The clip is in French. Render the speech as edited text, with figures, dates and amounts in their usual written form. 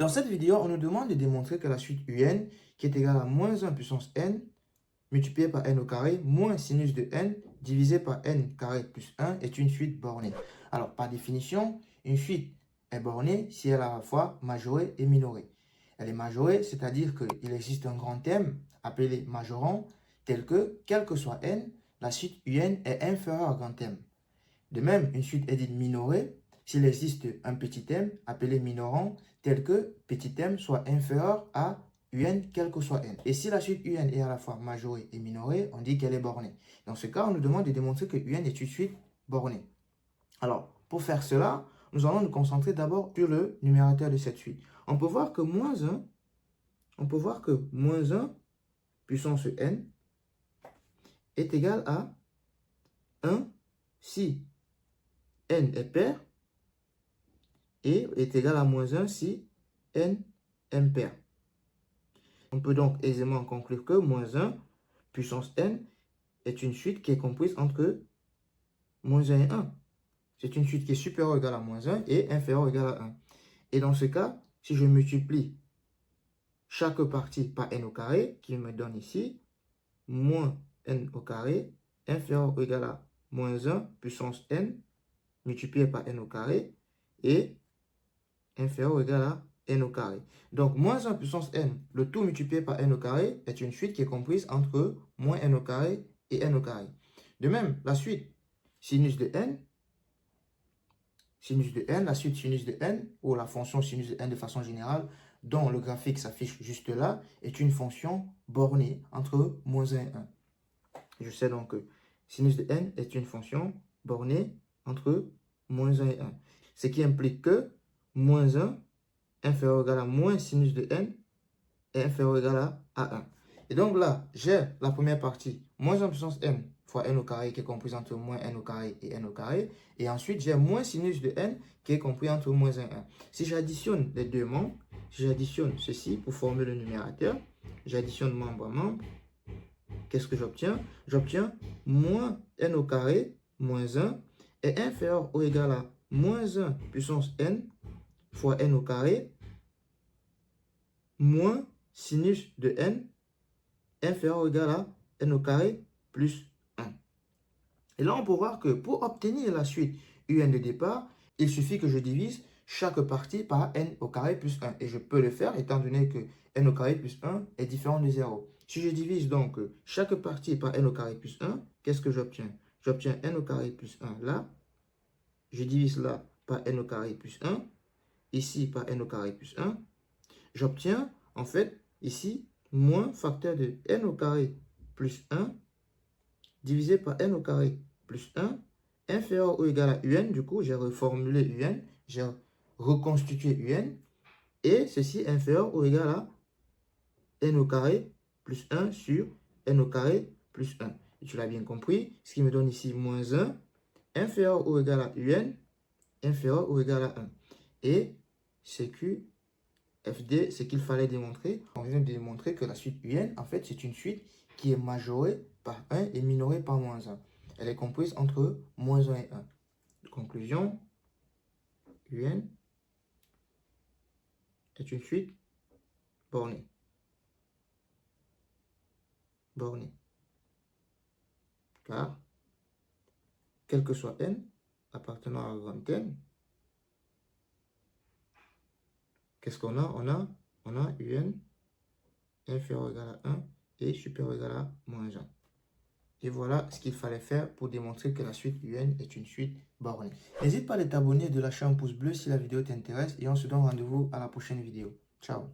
Dans cette vidéo, on nous demande de démontrer que la suite UN, qui est égale à moins 1 puissance n, multiplié par n au carré, moins sinus de n, divisé par n carré plus 1, est une suite bornée. Alors, par définition, une suite est bornée si elle est à la fois majorée et minorée. Elle est majorée, c'est-à-dire qu'il existe un grand thème appelé majorant, tel que, quel que soit n, la suite UN est inférieure au grand thème. De même, une suite est dite minorée s'il existe un petit m appelé minorant tel que petit m soit inférieur à un quel que soit n. Et si la suite un est à la fois majorée et minorée, on dit qu'elle est bornée. Dans ce cas, on nous demande de démontrer que un est une suite bornée. Alors, pour faire cela, nous allons nous concentrer d'abord sur le numérateur de cette suite. On peut voir que moins 1 puissance n est égal à 1 si n est pair et est égal à moins 1 si n est impair. On peut donc aisément conclure que moins 1 puissance n est une suite qui est comprise entre moins 1 et 1. C'est une suite qui est supérieure ou égale à moins 1 et inférieure ou égale à 1. Et dans ce cas, si je multiplie chaque partie par n au carré, qui me donne ici moins n au carré, inférieur ou égal à moins 1 puissance n, multiplié par n au carré, et inférieur ou égal à n au carré. Donc, moins 1 puissance n, le tout multiplié par n au carré, est une suite qui est comprise entre moins n au carré et n au carré. De même, la suite sinus de n, la suite sinus de n, ou la fonction sinus de n de façon générale, dont le graphique s'affiche juste là, est une fonction bornée entre moins 1 et 1. Je sais donc que sinus de n est une fonction bornée entre moins 1 et 1. Ce qui implique que moins 1 inférieur ou égal à moins sinus de n est inférieur ou égal à 1. Et donc là, j'ai la première partie, moins 1 puissance n fois n au carré qui est comprise entre moins n au carré et n au carré. Et ensuite, j'ai moins sinus de n qui est compris entre moins 1 et 1. Si j'additionne les deux membres, si j'additionne ceci pour former le numérateur, j'additionne membre à membre, qu'est-ce que j'obtiens? J'obtiens moins n au carré moins 1 est inférieur ou égal à moins 1 puissance n fois n au carré moins sinus de n inférieur ou égal à n au carré plus 1. Et là, on peut voir que pour obtenir la suite un de départ, il suffit que je divise chaque partie par n au carré plus 1. Et je peux le faire étant donné que n au carré plus 1 est différent de 0. Si je divise donc chaque partie par n au carré plus 1, qu'est-ce que j'obtiens? J'obtiens n au carré plus 1 là. Je divise là par n au carré plus 1. Ici par n au carré plus 1. J'obtiens en fait ici moins facteur de n au carré plus 1 divisé par n au carré plus 1 inférieur ou égal à un. Du coup, j'ai reformulé un, j'ai reconstitué un, et ceci inférieur ou égal à n au carré plus 1 sur n au carré plus 1. Et tu l'as bien compris, ce qui me donne ici moins 1 inférieur ou égal à un, inférieur ou égal à 1. Et CQ FD, ce qu'il fallait démontrer, on vient de démontrer que la suite UN, en fait, c'est une suite qui est majorée par 1 et minorée par moins 1. Elle est comprise entre moins 1 et 1. Conclusion, UN est une suite bornée. Bornée. Car, quel que soit n, appartenant à un grand n, qu'est-ce qu'on a? On a UN inférieur ou égal à 1 et supérieur ou égal à moins 1. Et voilà ce qu'il fallait faire pour démontrer que la suite UN est une suite bornée. N'hésite pas à t'abonner et de lâcher un pouce bleu si la vidéo t'intéresse et on se donne rendez-vous à la prochaine vidéo. Ciao.